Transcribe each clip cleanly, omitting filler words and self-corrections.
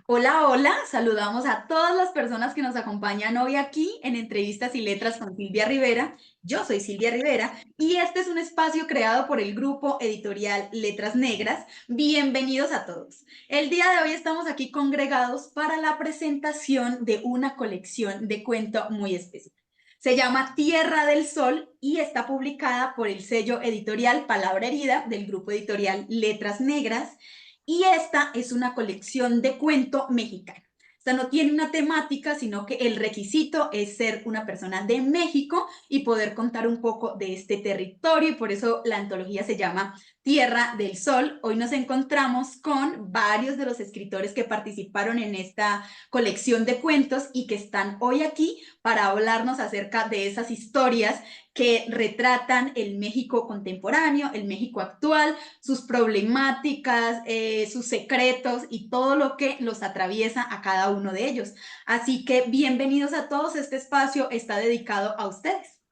Hola, hola, saludamos a todas las personas que nos acompañan hoy aquí en Entrevistas y Letras con Silvia Rivera. Yo soy Silvia Rivera y este es un espacio creado por el grupo editorial Letras Negras. Bienvenidos a todos. El día de hoy estamos aquí congregados para la presentación de una colección de cuento muy especial. Se llama Tierra del Sol y está publicada por el sello editorial Palabra Herida del grupo editorial Letras Negras. Y esta es una colección de cuento mexicano. Esta no tiene una temática, sino que el requisito es ser una persona de México y poder contar un poco de este territorio, y por eso la antología se llama Tierra del Sol. Hoy nos encontramos con varios de los escritores que participaron en esta colección de cuentos y que están hoy aquí para hablarnos acerca de esas historias que retratan el México contemporáneo, el México actual, sus problemáticas, sus secretos y todo lo que los atraviesa a cada uno de ellos. Así que bienvenidos a todos, este espacio está dedicado a ustedes.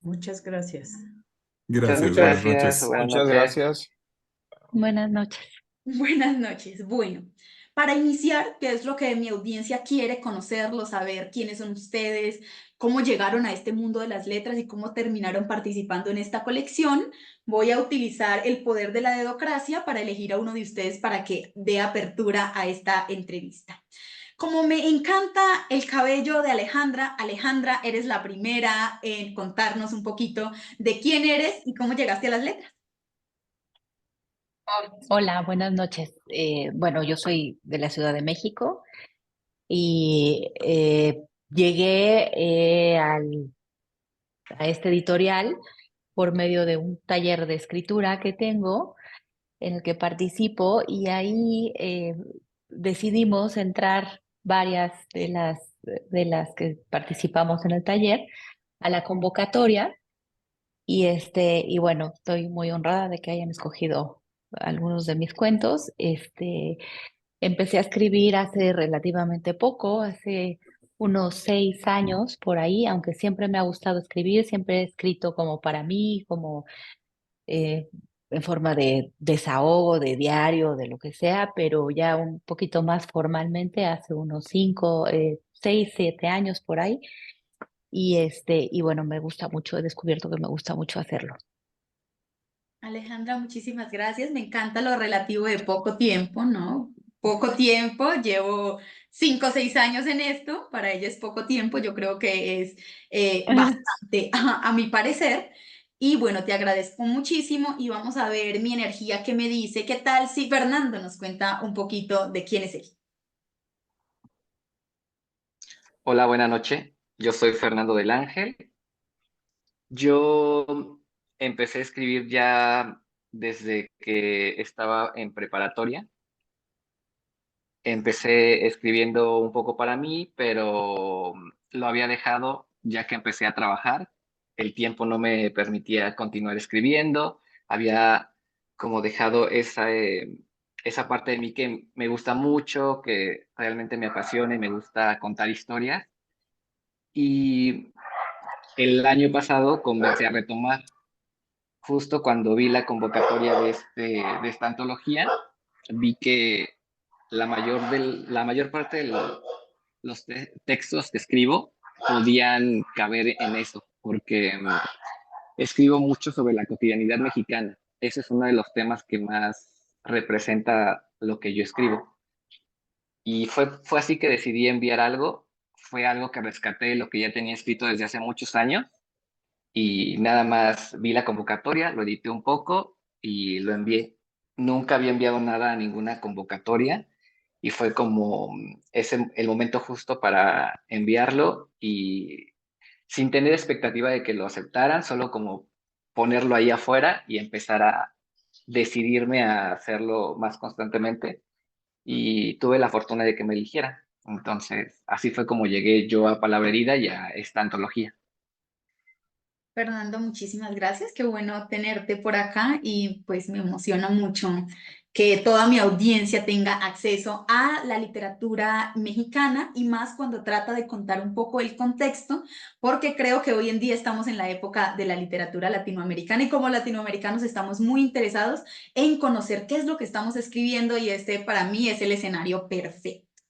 Muchas gracias. Gracias, Muchas buenas gracias, noches. buenas Muchas noches. gracias. Buenas noches. Buenas noches. Bueno, para iniciar, ¿qué es lo que mi audiencia quiere conocerlo, saber quiénes son ustedes, cómo llegaron a este mundo de las letras y cómo terminaron participando en esta colección? Voy a utilizar el poder de la dedocracia para elegir a uno de ustedes para que dé apertura a esta entrevista. Como me encanta el cabello de Alejandra, Alejandra, eres la primera en contarnos un poquito de quién eres y cómo llegaste a las letras. Hola, buenas noches. Bueno, yo soy de la Ciudad de México y llegué a este editorial por medio de un taller de escritura que tengo en el que participo y ahí decidimos entrar varias de las que participamos en el taller a la convocatoria. Y bueno, estoy muy honrada de que hayan escogido algunos de mis cuentos. Empecé a escribir hace relativamente poco, hace unos 6 años por ahí, aunque siempre me ha gustado escribir, siempre he escrito como para mí, como eh, en forma de desahogo, de diario, de lo que sea, pero ya un poquito más formalmente, hace unos 6, 7 años por ahí. Y bueno, me gusta mucho, he descubierto que me gusta mucho hacerlo. Alejandra, muchísimas gracias. Me encanta lo relativo de poco tiempo, ¿no? Poco tiempo, llevo 5 o 6 años en esto, para ella es poco tiempo, yo creo que es bastante a mi parecer. Y bueno, te agradezco muchísimo y vamos a ver mi energía que me dice, ¿qué tal si Fernando nos cuenta un poquito de quién es él? Hola, buenas noches. Yo soy Fernando del Ángel. Yo empecé a escribir ya desde que estaba en preparatoria. Empecé escribiendo un poco para mí, pero lo había dejado ya que empecé a trabajar. El tiempo no me permitía continuar escribiendo. Había como dejado esa parte de mí que me gusta mucho, que realmente me apasiona y me gusta contar historias. Y el año pasado comencé a retomar, justo cuando vi la convocatoria de esta antología, vi que la mayor parte de los textos que escribo podían caber en eso, porque escribo mucho sobre la cotidianidad mexicana. Ese es uno de los temas que más representa lo que yo escribo. Y fue así que decidí enviar algo. Fue algo que rescaté de lo que ya tenía escrito desde hace muchos años y nada más vi la convocatoria, lo edité un poco y lo envié. Nunca había enviado nada a ninguna convocatoria y fue como ese el momento justo para enviarlo y sin tener expectativa de que lo aceptaran, solo como ponerlo ahí afuera y empezar a decidirme a hacerlo más constantemente y tuve la fortuna de que me eligieran. Entonces, así fue como llegué yo a Palabra Herida y a esta antología. Fernando, muchísimas gracias. Qué bueno tenerte por acá y pues me emociona mucho que toda mi audiencia tenga acceso a la literatura mexicana y más cuando trata de contar un poco el contexto, porque creo que hoy en día estamos en la época de la literatura latinoamericana y como latinoamericanos estamos muy interesados en conocer qué es lo que estamos escribiendo y este para mí es el escenario perfecto.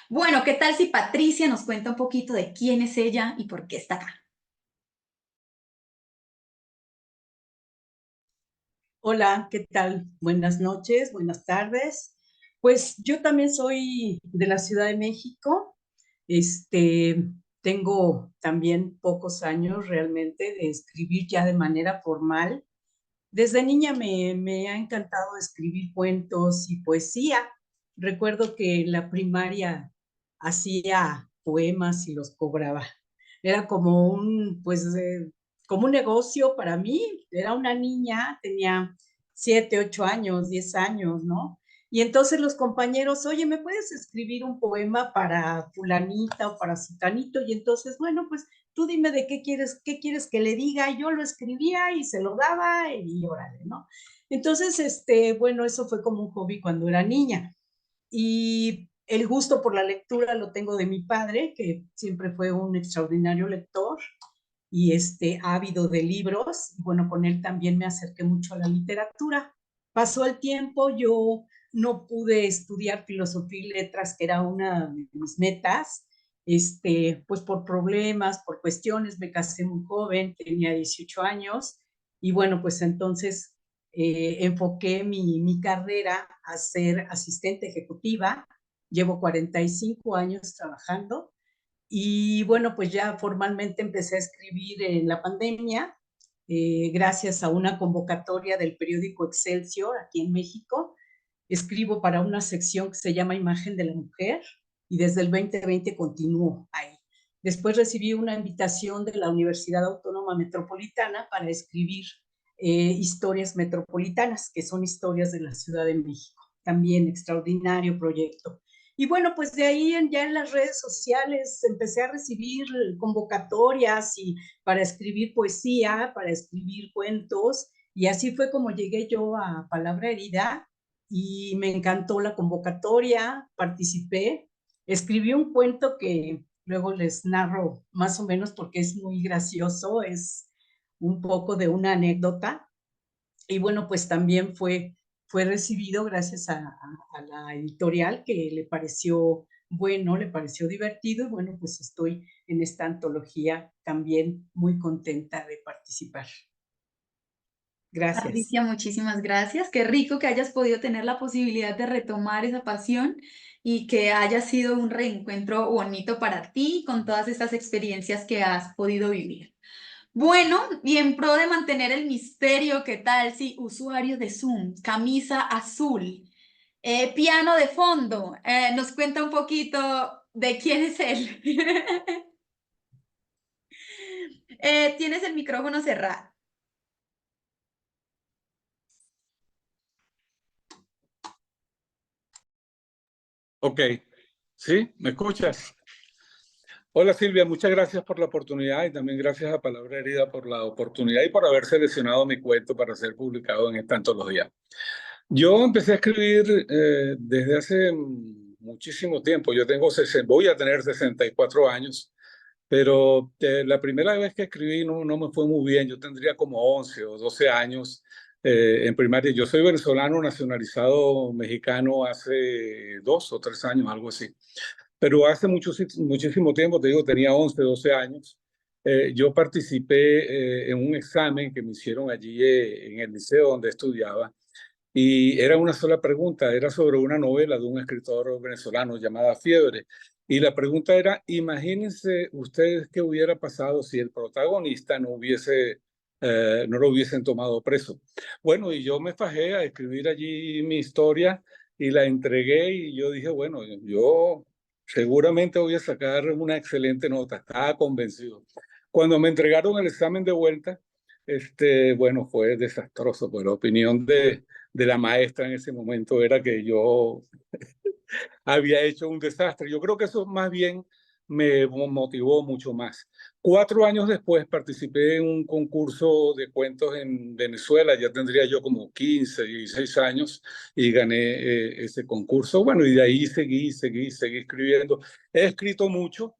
Bueno, ¿qué tal si Patricia nos cuenta un poquito de quién es ella y por qué está acá? Hola, ¿qué tal? Buenas noches, buenas tardes. Pues yo también soy de la Ciudad de México. Este, tengo también pocos años realmente de escribir ya de manera formal. Desde niña me ha encantado escribir cuentos y poesía. Recuerdo que en la primaria hacía poemas y los cobraba. Era como como un negocio para mí. Era una niña, tenía 7, 8 años, 10 años, ¿no? Y entonces los compañeros, oye, ¿me puedes escribir un poema para fulanita o para sutanito? Y entonces, bueno, pues tú dime de qué quieres que le diga, y yo lo escribía y se lo daba y órale, ¿no? Entonces, bueno, eso fue como un hobby cuando era niña. Y el gusto por la lectura lo tengo de mi padre, que siempre fue un extraordinario lector y ávido de libros. Y bueno, con él también me acerqué mucho a la literatura. Pasó el tiempo, yo no pude estudiar filosofía y letras, que era una de mis metas, pues por problemas, por cuestiones, me casé muy joven, tenía 18 años, y bueno, pues entonces enfoqué mi carrera a ser asistente ejecutiva. Llevo 45 años trabajando y bueno, pues ya formalmente empecé a escribir en la pandemia, gracias a una convocatoria del periódico Excelsior aquí en México. Escribo para una sección que se llama Imagen de la Mujer y desde el 2020 continúo ahí. Después recibí una invitación de la Universidad Autónoma Metropolitana para escribir historias metropolitanas, que son historias de la Ciudad de México. También extraordinario proyecto. Y bueno, pues de ahí ya en las redes sociales empecé a recibir convocatorias y para escribir poesía, para escribir cuentos, y así fue como llegué yo a Palabra Herida y me encantó la convocatoria, participé, escribí un cuento que luego les narro más o menos porque es muy gracioso, es un poco de una anécdota y bueno, pues también fue recibido gracias a la editorial que le pareció bueno, le pareció divertido y bueno, pues estoy en esta antología también muy contenta de participar. Gracias. Patricia, muchísimas gracias. Qué rico que hayas podido tener la posibilidad de retomar esa pasión y que haya sido un reencuentro bonito para ti con todas estas experiencias que has podido vivir. Bueno, y en pro de mantener el misterio, ¿qué tal si usuario de Zoom, camisa azul, piano de fondo, nos cuenta un poquito de quién es él? Tienes el micrófono cerrado. Ok, ¿sí? ¿Me escuchas? Hola Silvia, muchas gracias por la oportunidad y también gracias a Palabra Herida por la oportunidad y por haber seleccionado mi cuento para ser publicado en esta antología. Yo empecé a escribir desde hace muchísimo tiempo. Voy a tener 64 años, pero la primera vez que escribí no me fue muy bien. Yo tendría como 11 o 12 años en primaria. Yo soy venezolano nacionalizado mexicano hace 2 o 3 años, algo así. Pero hace muchísimo tiempo, te digo, tenía 11, 12 años. Yo participé en un examen que me hicieron allí en el liceo donde estudiaba y era una sola pregunta, era sobre una novela de un escritor venezolano llamada Fiebre. Y la pregunta era, imagínense ustedes qué hubiera pasado si el protagonista no lo hubiesen tomado preso. Bueno, y yo me fajé a escribir allí mi historia y la entregué y yo dije, bueno, yo seguramente voy a sacar una excelente nota, estaba convencido. Cuando me entregaron el examen de vuelta, bueno, fue desastroso, pues la opinión de la maestra en ese momento era que yo había hecho un desastre. Yo creo que eso más bien me motivó mucho más. 4 años después participé en un concurso de cuentos en Venezuela, ya tendría yo como 15, 16 años, y gané ese concurso. Bueno, y de ahí seguí escribiendo. He escrito mucho,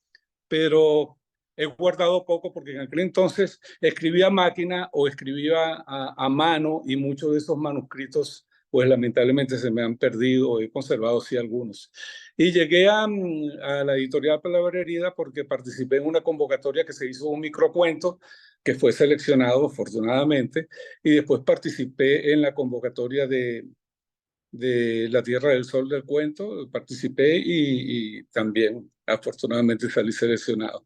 pero he guardado poco porque en aquel entonces escribía a máquina o escribía a mano, y muchos de esos manuscritos pues lamentablemente se me han perdido, he conservado sí algunos. Y llegué a la editorial Palabra Herida porque participé en una convocatoria que se hizo un microcuento que fue seleccionado afortunadamente, y después participé en la convocatoria de La Tierra del Sol del cuento, participé y también afortunadamente salí seleccionado.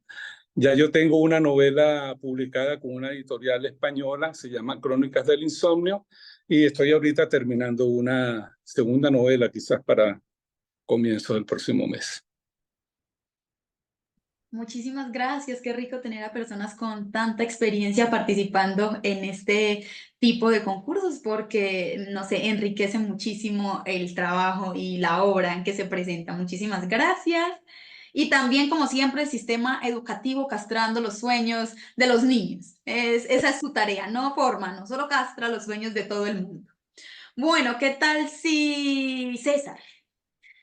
Ya yo tengo una novela publicada con una editorial española, se llama Crónicas del Insomnio, y estoy ahorita terminando una segunda novela, quizás para comienzo del próximo mes. Muchísimas gracias, qué rico tener a personas con tanta experiencia participando en este tipo de concursos porque, no sé, enriquece muchísimo el trabajo y la obra en que se presenta. Muchísimas gracias. Y también, como siempre, el sistema educativo castrando los sueños de los niños. Esa es su tarea, no forma, no solo castra los sueños de todo el mundo. Bueno, ¿qué tal si César?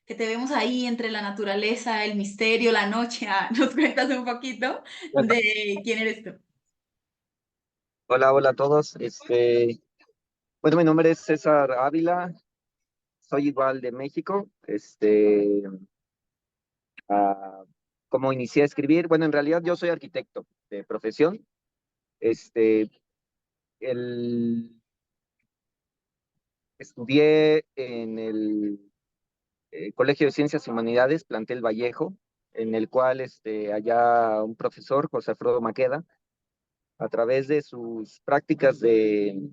Que te vemos ahí entre la naturaleza, el misterio, la noche. Nos cuentas un poquito de quién eres tú. Hola, hola a todos. Bueno, mi nombre es César Ávila, soy igual de México. Ah, ¿Cómo inicié a escribir? Bueno, en realidad yo soy arquitecto de profesión. Este, el, Estudié en el Colegio de Ciencias y Humanidades, Plantel Vallejo, en el cual allá un profesor, José Alfredo Maqueda, a través de sus prácticas de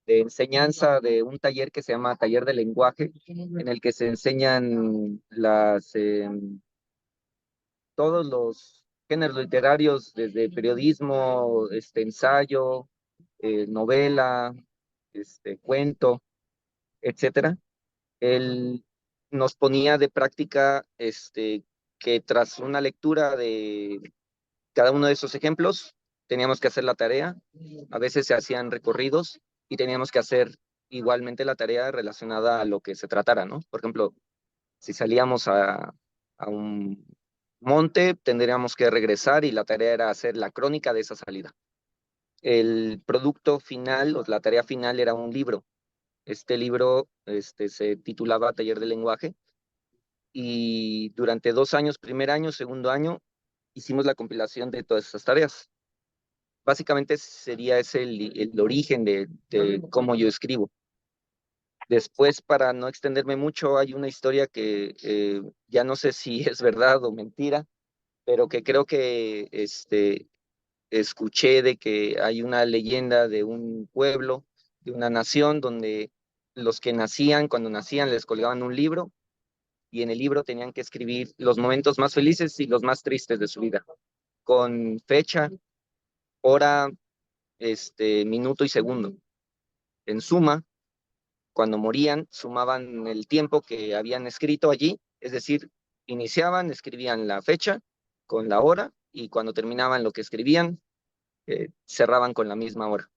enseñanza de un taller que se llama Taller de Lenguaje, en el que se enseñan todos los géneros literarios, desde periodismo, ensayo, novela, cuento, etcétera. Él nos ponía de práctica que tras una lectura de cada uno de esos ejemplos, teníamos que hacer la tarea. A veces se hacían recorridos y teníamos que hacer igualmente la tarea relacionada a lo que se tratara, ¿no? Por ejemplo, si salíamos a un monte, tendríamos que regresar y la tarea era hacer la crónica de esa salida. El producto final, o la tarea final, era un libro. Este libro se titulaba Taller de Lenguaje, y durante 2 años, primer año, segundo año, hicimos la compilación de todas esas tareas. Básicamente sería ese el origen de cómo yo escribo. Después, para no extenderme mucho, hay una historia que ya no sé si es verdad o mentira, pero que creo que escuché de que hay una leyenda de un pueblo, de una nación, donde los que nacían, cuando nacían, les colgaban un libro, y en el libro tenían que escribir los momentos más felices y los más tristes de su vida, con fecha, hora, minuto y segundo. En suma, cuando morían, sumaban el tiempo que habían escrito allí, es decir, iniciaban, escribían la fecha con la hora, y cuando terminaban lo que escribían, cerraban con la misma hora.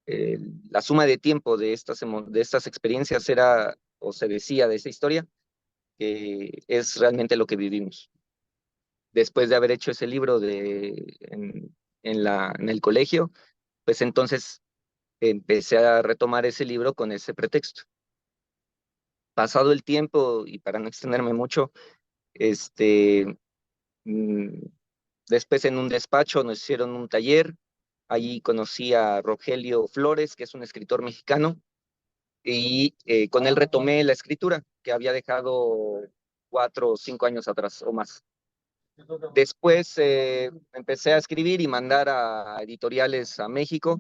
La suma de tiempo de estas experiencias era, o se decía de esa historia, que es realmente lo que vivimos. Después de haber hecho ese libro en el colegio, pues entonces empecé a retomar ese libro con ese pretexto. Pasado el tiempo, y para no extenderme mucho, mm, después en un despacho nos hicieron un taller. Allí conocí a Rogelio Flores, que es un escritor mexicano, y con él retomé la escritura que había dejado 4 o 5 años atrás o más. Después empecé a escribir y mandar a editoriales a México.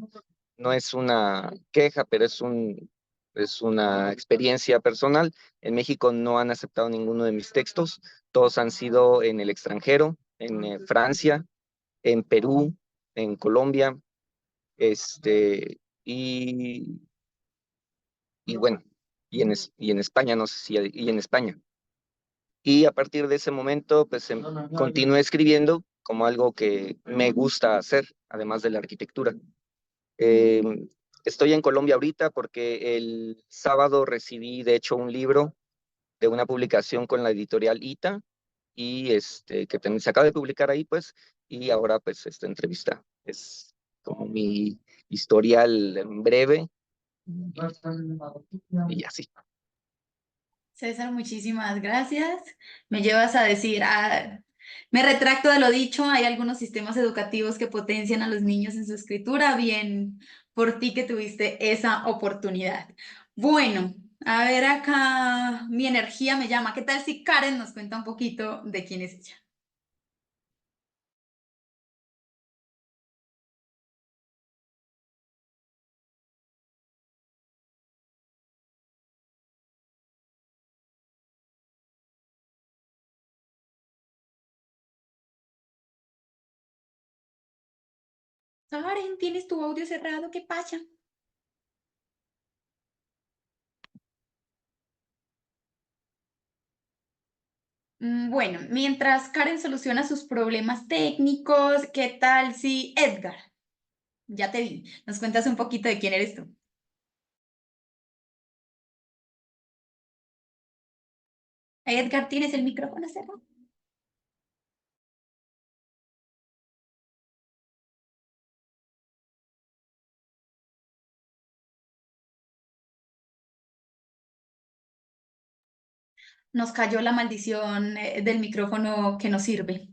No es una queja, pero es una experiencia personal. En México no han aceptado ninguno de mis textos. Todos han sido en el extranjero, en Francia, en Perú, en Colombia, y, y bueno, y en España, no sé si, y en España. Y a partir de ese momento, pues continué escribiendo como algo que me gusta hacer, además de la arquitectura. Eh, Estoy en Colombia ahorita porque el sábado recibí, de hecho, un libro de una publicación con la editorial ITA y que también se acaba de publicar ahí, pues, y ahora, pues, esta entrevista es como mi historial en breve y así. César, muchísimas gracias. Me llevas a decir, me retracto de lo dicho, hay algunos sistemas educativos que potencian a los niños en su escritura, bien por ti que tuviste esa oportunidad. Bueno, a ver acá, mi energía me llama. ¿Qué tal si Karen nos cuenta un poquito de quién es ella? Karen, ¿tienes tu audio cerrado? ¿Qué pasa? Bueno, mientras Karen soluciona sus problemas técnicos, ¿qué tal si Edgar? Ya te vi. Nos cuentas un poquito de quién eres tú. Edgar, ¿tienes el micrófono cerrado? Nos cayó la maldición del micrófono que no sirve.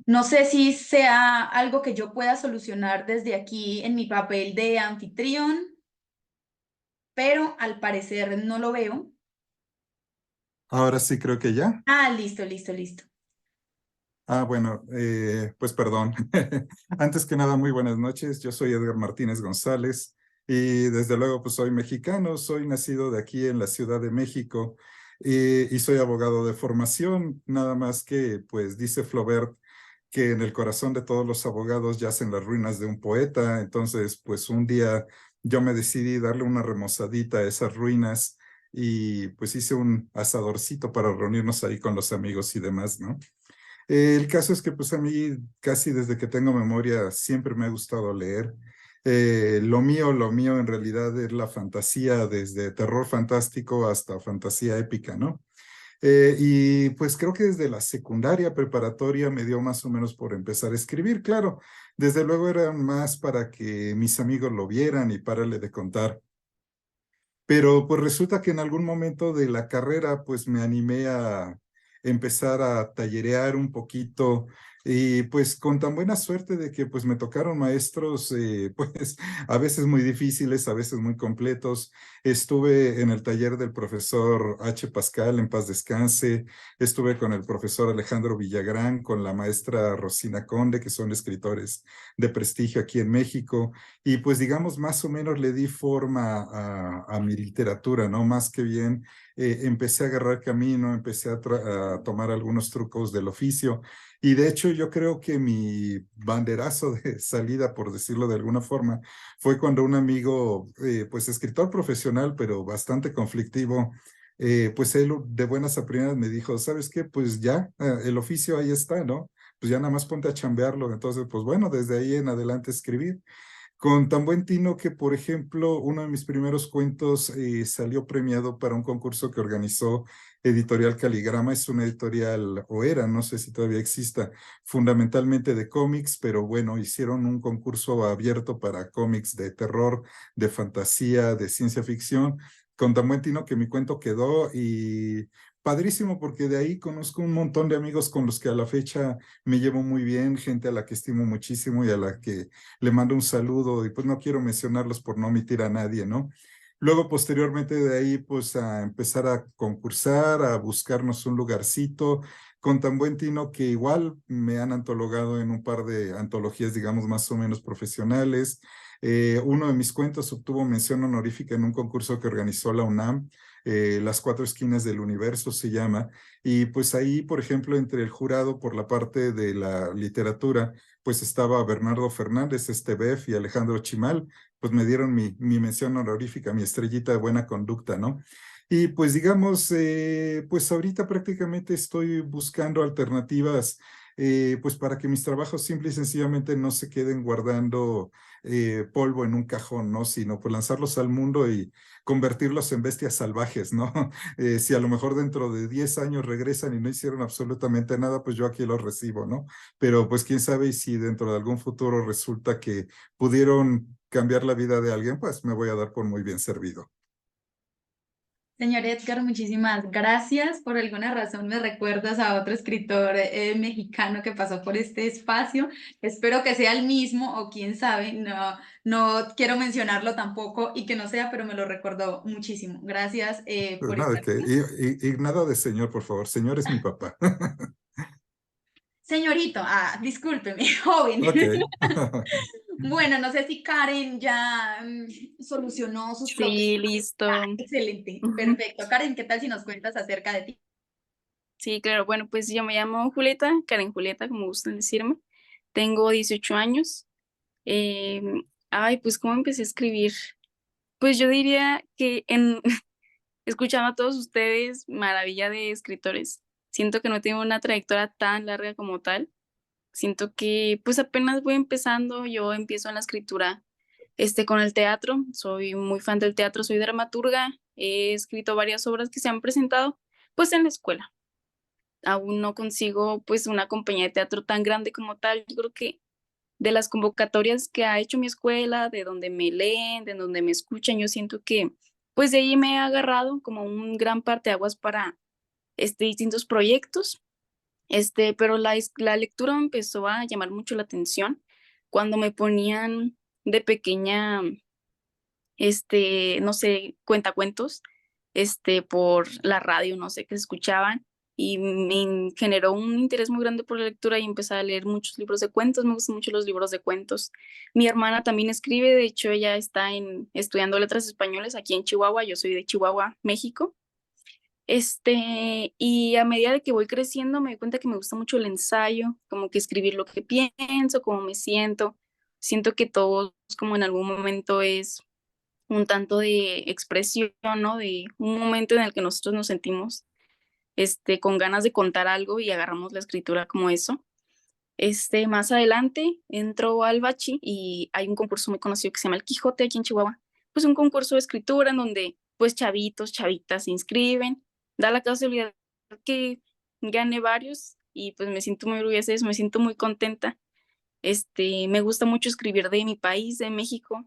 No sé si sea algo que yo pueda solucionar desde aquí en mi papel de anfitrión, pero al parecer no lo veo. Ahora sí creo que ya. Listo, listo, listo. Bueno, pues perdón. Antes que nada, muy buenas noches. Yo soy Edgar Martínez González y desde luego pues soy mexicano, soy nacido de aquí en la Ciudad de México y soy abogado de formación, nada más que pues dice Flaubert que en el corazón de todos los abogados yacen las ruinas de un poeta. Entonces pues un día yo me decidí darle una remozadita a esas ruinas y pues hice un asadorcito para reunirnos ahí con los amigos y demás, ¿no? El caso es que pues a mí casi desde que tengo memoria siempre me ha gustado leer. Lo mío en realidad es la fantasía, desde terror fantástico hasta fantasía épica, ¿no? Y pues creo que desde la secundaria preparatoria me dio más o menos por empezar a escribir, claro. Desde luego era más para que mis amigos lo vieran y párale de contar. Pero pues resulta que en algún momento de la carrera pues me animé a empezar a tallerear un poquito y pues con tan buena suerte de que pues me tocaron maestros pues a veces muy difíciles, a veces muy completos. Estuve en el taller del profesor H. Pascal, en paz descanse. Estuve con el profesor Alejandro Villagrán, con la maestra Rosina Conde, que son escritores de prestigio aquí en México. Y pues digamos, más o menos le di forma a mi literatura, ¿no? Más que bien, empecé a agarrar camino, empecé a tomar algunos trucos del oficio. Y de hecho yo creo que mi banderazo de salida, por decirlo de alguna forma, fue cuando un amigo, pues escritor profesional, pero bastante conflictivo, pues él de buenas a primeras me dijo, ¿sabes qué? Pues ya, el oficio ahí está, ¿no? Pues ya nada más ponte a chambearlo. Entonces, pues bueno, desde ahí en adelante escribir. Con tan buen tino que, por ejemplo, uno de mis primeros cuentos salió premiado para un concurso que organizó Editorial Caligrama. Es una editorial, o era, no sé si todavía exista, fundamentalmente de cómics, pero bueno, hicieron un concurso abierto para cómics de terror, de fantasía, de ciencia ficción, con tan buen tino que mi cuento quedó y padrísimo porque de ahí conozco un montón de amigos con los que a la fecha me llevo muy bien, gente a la que estimo muchísimo y a la que le mando un saludo y pues no quiero mencionarlos por no omitir a nadie, ¿no? Luego, posteriormente de ahí, pues a empezar a concursar, a buscarnos un lugarcito, con tan buen tino que igual me han antologado en un par de antologías, digamos, más o menos profesionales. Uno de mis cuentos obtuvo mención honorífica en un concurso que organizó la UNAM, Las Cuatro Esquinas del Universo se llama, y pues ahí, por ejemplo, entre el jurado por la parte de la literatura, pues estaba Bernardo Fernández, Estebef y Alejandro Chimal, pues me dieron mi mención honorífica, mi estrellita de buena conducta, ¿no? Y pues digamos, pues ahorita prácticamente estoy buscando alternativas, pues para que mis trabajos simple y sencillamente no se queden guardando polvo en un cajón, ¿no? Sino pues lanzarlos al mundo y convertirlos en bestias salvajes, ¿no? Si a lo mejor dentro de 10 años regresan y no hicieron absolutamente nada, pues yo aquí los recibo, ¿no? Pero pues quién sabe y si dentro de algún futuro resulta que pudieron cambiar la vida de alguien, pues me voy a dar por muy bien servido. Señor Edgar, muchísimas gracias. Por alguna razón me recuerdas a otro escritor mexicano que pasó por este espacio. Espero que sea el mismo o quién sabe, no quiero mencionarlo tampoco y que no sea, pero me lo recordó muchísimo. Gracias Pues por nada, estar que, aquí. y nada de señor, por favor. Señor es mi papá. Señorito, discúlpeme, joven. Ok. Bueno, no sé si Karen ya solucionó sus problemas. Sí, listo. Excelente, Ujú. perfecto. Karen, ¿qué tal si nos cuentas acerca de ti? Sí, claro. Bueno, pues yo me llamo Julieta, Karen Julieta, como gustan decirme. Tengo 18 años. Pues ¿cómo empecé a escribir? Pues yo diría que escuchando a todos ustedes, maravilla de escritores. Siento que no tengo una trayectoria tan larga como tal. Siento que pues apenas voy empezando. Yo empiezo en la escritura con el teatro. Soy muy fan del teatro, soy dramaturga. He escrito varias obras que se han presentado pues en la escuela. Aún no consigo pues una compañía de teatro tan grande como tal. Yo creo que de las convocatorias que ha hecho mi escuela, de donde me leen, de donde me escuchan, yo siento que pues de ahí me he agarrado como un gran parteaguas para distintos proyectos. Pero la lectura me empezó a llamar mucho la atención cuando me ponían de pequeña, no sé, cuentacuentos, por la radio, no sé, que se escuchaban y me generó un interés muy grande por la lectura y empecé a leer muchos libros de cuentos, me gustan mucho los libros de cuentos. Mi hermana también escribe, de hecho ella está estudiando letras españolas aquí en Chihuahua, yo soy de Chihuahua, México. Y a medida de que voy creciendo me doy cuenta que me gusta mucho el ensayo, como que escribir lo que pienso, cómo me siento. Siento que todos como en algún momento es un tanto de expresión, ¿no? De un momento en el que nosotros nos sentimos con ganas de contar algo y agarramos la escritura como eso. Más adelante entro al Bachi y hay un concurso muy conocido que se llama El Quijote aquí en Chihuahua. Pues un concurso de escritura en donde pues chavitos, chavitas se inscriben. Da la casualidad que gané varios y pues me siento muy orgullosa de eso, me siento muy contenta. Me gusta mucho escribir de mi país, de México.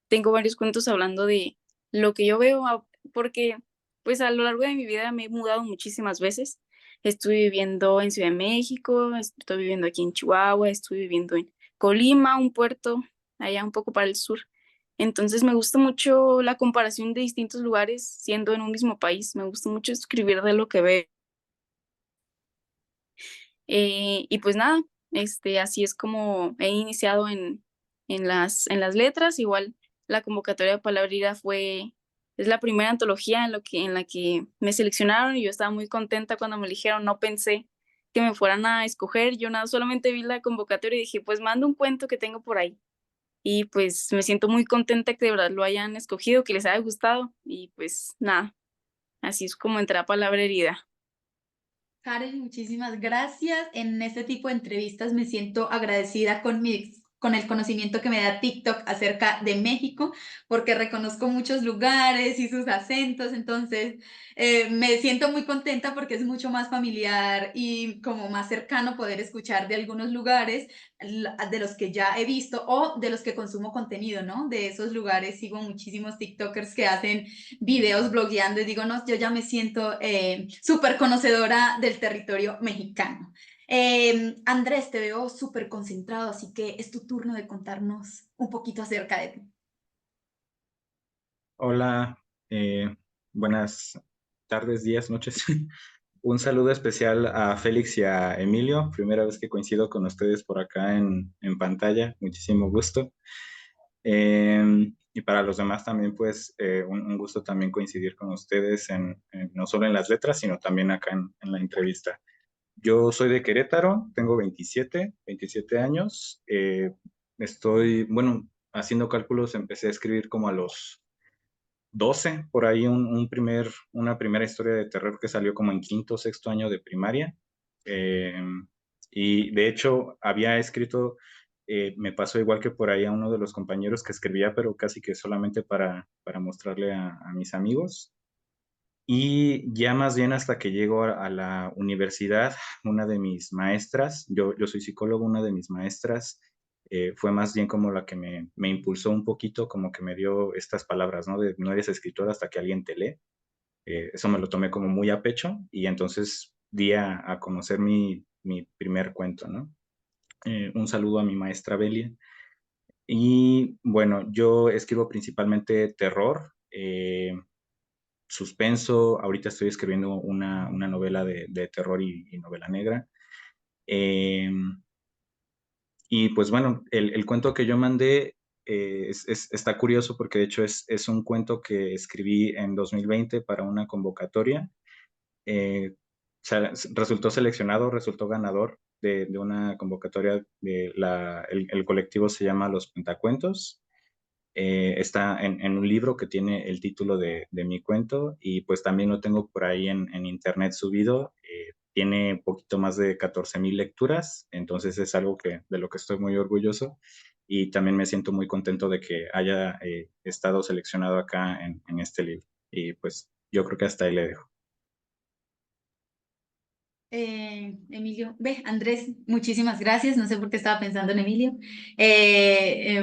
Tengo varios cuentos hablando de lo que yo veo, porque pues a lo largo de mi vida me he mudado muchísimas veces. Estuve viviendo en Ciudad de México, estoy viviendo aquí en Chihuahua, estuve viviendo en Colima, un puerto allá un poco para el sur. Entonces me gusta mucho la comparación de distintos lugares siendo en un mismo país. Me gusta mucho escribir de lo que veo. Y pues nada, así es como he iniciado en las letras. Igual la convocatoria de Palabrira es la primera antología en la que me seleccionaron y yo estaba muy contenta cuando me eligieron. No pensé que me fueran a escoger. Yo nada, solamente vi la convocatoria y dije, pues mando un cuento que tengo por ahí. Y pues me siento muy contenta que de verdad lo hayan escogido, que les haya gustado. Y pues nada, así es como entré a Palabra Herida. Karen, muchísimas gracias. En este tipo de entrevistas me siento agradecida con el conocimiento que me da TikTok acerca de México, porque reconozco muchos lugares y sus acentos, entonces me siento muy contenta porque es mucho más familiar y como más cercano poder escuchar de algunos lugares de los que ya he visto o de los que consumo contenido, ¿no? De esos lugares sigo muchísimos TikTokers que hacen videos blogueando y digo, no, yo ya me siento súper conocedora del territorio mexicano. Andrés, te veo súper concentrado, así que es tu turno de contarnos un poquito acerca de ti. Hola, buenas tardes, días, noches. Un saludo especial a Félix y a Emilio. Primera vez que coincido con ustedes por acá en pantalla. Muchísimo gusto. Y para los demás también, pues, un gusto también coincidir con ustedes no solo en las letras, sino también acá en la entrevista. Yo soy de Querétaro, tengo 27 años. Bueno, haciendo cálculos, empecé a escribir como a los 12, por ahí una primera historia de terror que salió como en quinto o sexto año de primaria. Y de hecho había escrito, me pasó igual que por ahí a uno de los compañeros que escribía, pero casi que solamente para mostrarle a mis amigos. Y ya más bien hasta que llego a la universidad, una de mis maestras, yo soy psicólogo, una de mis maestras fue más bien como la que me impulsó un poquito, como que me dio estas palabras, ¿no? De no eres escritor hasta que alguien te lee. Eso me lo tomé como muy a pecho y entonces di a conocer mi primer cuento, ¿no? Un saludo a mi maestra Belia. Y bueno, yo escribo principalmente terror, suspenso. Ahorita estoy escribiendo una novela de terror y novela negra. Eh, y pues bueno, el cuento que yo mandé está curioso porque de hecho es un cuento que escribí en 2020 para una convocatoria. Resultó seleccionado, resultó ganador de una convocatoria el colectivo se llama Los Pentacuentos. Está en un libro que tiene el título de mi cuento y pues también lo tengo por ahí en internet subido. Tiene poquito más de 14,000 lecturas, entonces es algo de lo que estoy muy orgulloso y también me siento muy contento de que haya estado seleccionado acá en este libro. Y pues yo creo que hasta ahí le dejo. Emilio, Andrés, muchísimas gracias. No sé por qué estaba pensando en Emilio.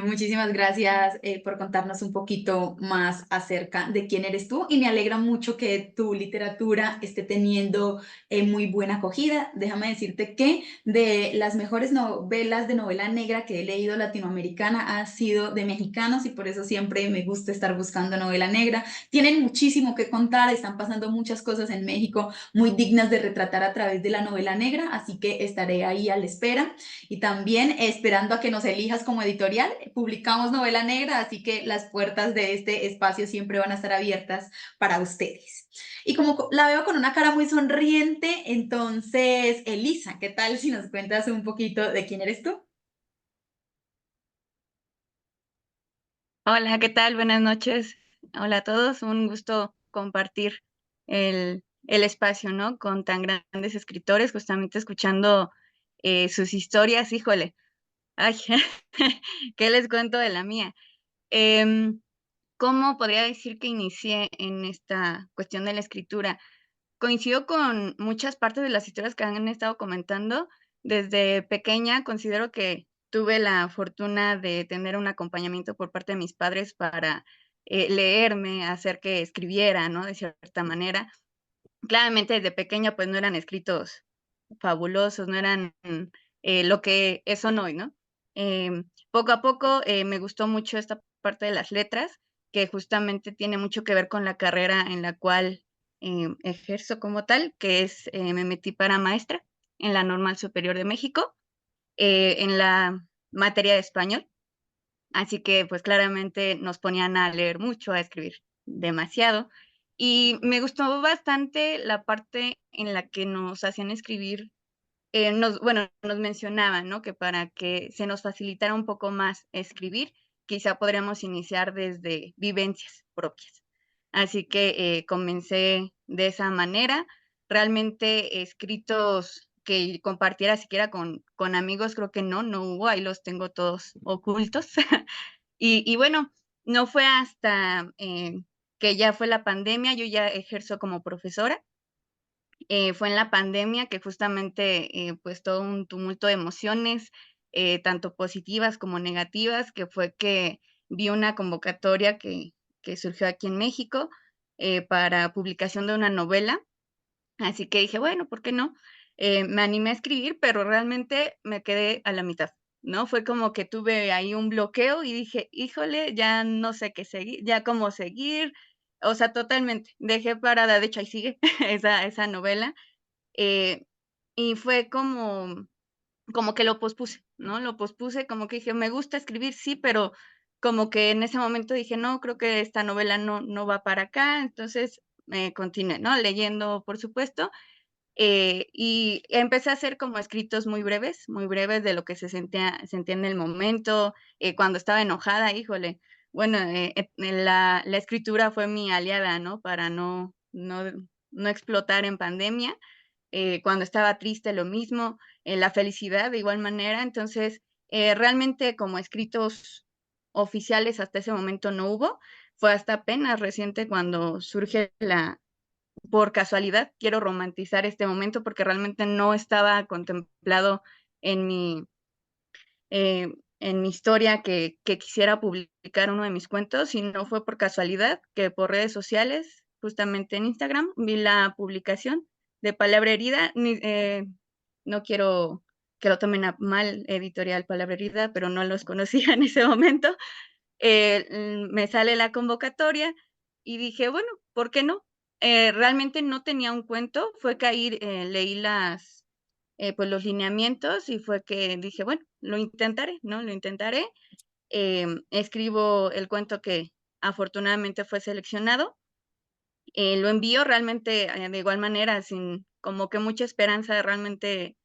Muchísimas gracias por contarnos un poquito más acerca de quién eres tú y me alegra mucho que tu literatura esté teniendo muy buena acogida. Déjame decirte que de las mejores novelas de novela negra que he leído latinoamericana ha sido de mexicanos y por eso siempre me gusta estar buscando novela negra. Tienen muchísimo que contar, están pasando muchas cosas en México muy dignas de retratar a través de la novela negra, así que estaré ahí a la espera y también esperando a que nos elijas como editorial. Publicamos novela negra, así que las puertas de este espacio siempre van a estar abiertas para ustedes. Y como la veo con una cara muy sonriente, entonces, Elisa, ¿qué tal si nos cuentas un poquito de quién eres tú? Hola, ¿qué tal? Buenas noches. Hola a todos. Un gusto compartir el espacio, ¿no? Con tan grandes escritores, justamente escuchando sus historias. Híjole, ay, ¿qué les cuento de la mía? Em, ¿Cómo podría decir que inicié en esta cuestión de la escritura? Coincido con muchas partes de las historias que han estado comentando. Desde pequeña considero que tuve la fortuna de tener un acompañamiento por parte de mis padres para leerme, hacer que escribiera, ¿no? De cierta manera. Claramente desde pequeña pues no eran escritos fabulosos, no eran lo que son hoy, ¿no? Poco a poco me gustó mucho esta parte de las letras, que justamente tiene mucho que ver con la carrera en la cual ejerzo como tal, que es, me metí para maestra en la Normal Superior de México, en la materia de español. Así que, pues, claramente nos ponían a leer mucho, a escribir demasiado. Y me gustó bastante la parte en la que nos hacían escribir, nos mencionaban, ¿no? Que para que se nos facilitara un poco más escribir, quizá podríamos iniciar desde vivencias propias. Así que, comencé de esa manera. Realmente escritos que compartiera siquiera con amigos, creo que no hubo, ahí los tengo todos ocultos. Y bueno, no fue hasta, que ya fue la pandemia, yo ya ejerzo como profesora, fue en la pandemia que justamente, pues, todo un tumulto de emociones, tanto positivas como negativas, que fue que vi una convocatoria que surgió aquí en México, para publicación de una novela. Así que dije: "Bueno, ¿por qué no?". Me animé a escribir, pero realmente me quedé a la mitad, ¿no? Fue como que tuve ahí un bloqueo y dije: "Híjole, ya no sé qué seguir, ya cómo seguir". O sea, totalmente, dejé parada, de hecho, ahí sigue esa novela, eh, y fue como que lo pospuse, ¿no? Lo pospuse, como que dije: "Me gusta escribir, sí", pero como que en ese momento dije: "No, creo que esta novela no va para acá". Entonces, continué, ¿no? Leyendo, por supuesto, y empecé a hacer como escritos muy breves de lo que sentía en el momento, cuando estaba enojada, híjole, bueno, la escritura fue mi aliada, ¿no? Para no explotar en pandemia. Cuando estaba triste, lo mismo, la felicidad de igual manera. Entonces, realmente como escritos oficiales hasta ese momento no hubo. Fue hasta apenas reciente cuando surge por casualidad, quiero romantizar este momento porque realmente no estaba contemplado en mi historia que quisiera publicar uno de mis cuentos, y no fue por casualidad que por redes sociales, justamente en Instagram, vi la publicación de Palabra Herida. No quiero que lo tomen a mal, editorial Palabra Herida, pero no los conocía en ese momento. Me sale la convocatoria y dije, bueno, ¿por qué no? Realmente no tenía un cuento, fue que ahí leí pues los lineamientos y fue que dije, bueno, lo intentaré, ¿no? Lo intentaré. Escribo el cuento que afortunadamente fue seleccionado. Lo envío realmente de igual manera, sin como que mucha esperanza realmente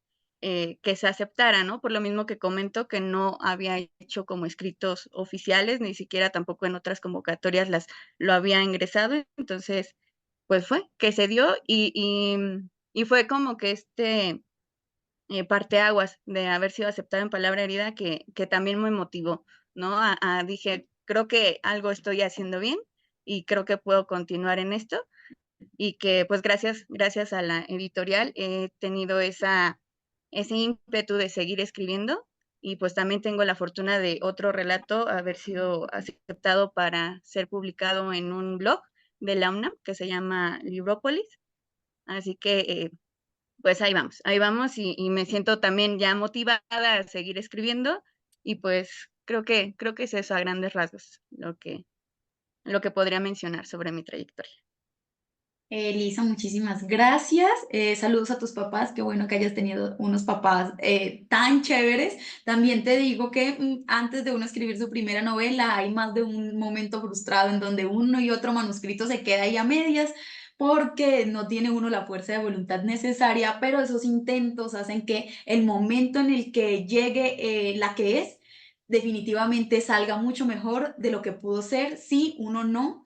que se aceptara, ¿no? Por lo mismo que comento que no había hecho como escritos oficiales, ni siquiera tampoco en otras convocatorias lo había ingresado. Entonces, pues fue que se dio y fue como que parteaguas de haber sido aceptado en Palabra Herida que también me motivó, ¿no? Dije, creo que algo estoy haciendo bien y creo que puedo continuar en esto, y que pues gracias a la editorial he tenido ese ímpetu de seguir escribiendo, y pues también tengo la fortuna de otro relato haber sido aceptado para ser publicado en un blog de la UNAM que se llama Librópolis. Así que pues ahí vamos y me siento también ya motivada a seguir escribiendo, y pues creo que es eso a grandes rasgos lo que podría mencionar sobre mi trayectoria. Elisa, muchísimas gracias. Saludos a tus papás. Qué bueno que hayas tenido unos papás tan chéveres. También te digo que antes de uno escribir su primera novela, hay más de un momento frustrado en donde uno y otro manuscrito se queda ahí a medias porque no tiene uno la fuerza de voluntad necesaria, pero esos intentos hacen que el momento en el que llegue la que es, definitivamente salga mucho mejor de lo que pudo ser si uno no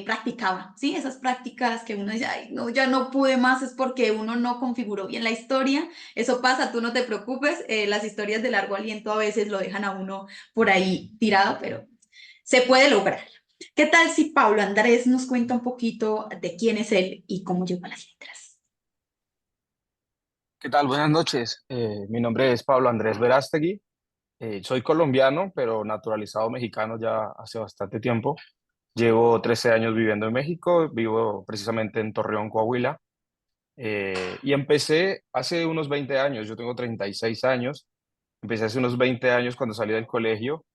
practicaba, ¿sí? Esas prácticas que uno dice, ay, no, ya no pude más, es porque uno no configuró bien la historia. Eso pasa, tú no te preocupes, las historias de largo aliento a veces lo dejan a uno por ahí tirado, pero se puede lograr. ¿Qué tal si Pablo Andrés nos cuenta un poquito de quién es él y cómo llegó a las letras? ¿Qué tal? Buenas noches. Mi nombre es Pablo Andrés Verástegui. Soy colombiano, pero naturalizado mexicano ya hace bastante tiempo. Llevo 13 años viviendo en México, vivo precisamente en Torreón, Coahuila. Y empecé hace unos 20 años, yo tengo 36 años. Empecé hace unos 20 años cuando salí del colegio.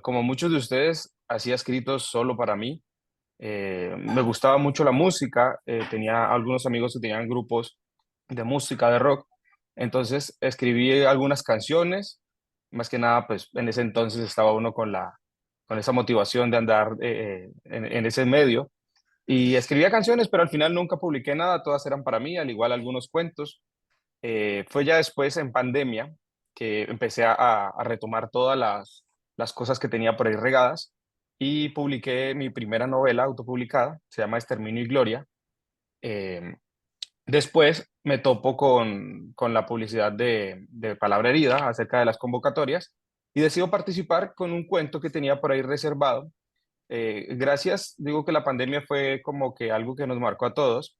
Como muchos de ustedes, hacía escritos solo para mí. Me gustaba mucho la música, tenía algunos amigos que tenían grupos de música, de rock, entonces escribí algunas canciones, más que nada, pues en ese entonces estaba uno con esa motivación de andar en ese medio, y escribía canciones, pero al final nunca publiqué nada, todas eran para mí, al igual algunos cuentos. Fue ya después en pandemia que empecé a retomar todas las cosas que tenía por ahí regadas y publiqué mi primera novela autopublicada, se llama Exterminio y Gloria. Eh, Después me topo con la publicidad de Palabra Herida acerca de las convocatorias y decido participar con un cuento que tenía por ahí reservado. Digo que la pandemia fue como que algo que nos marcó a todos,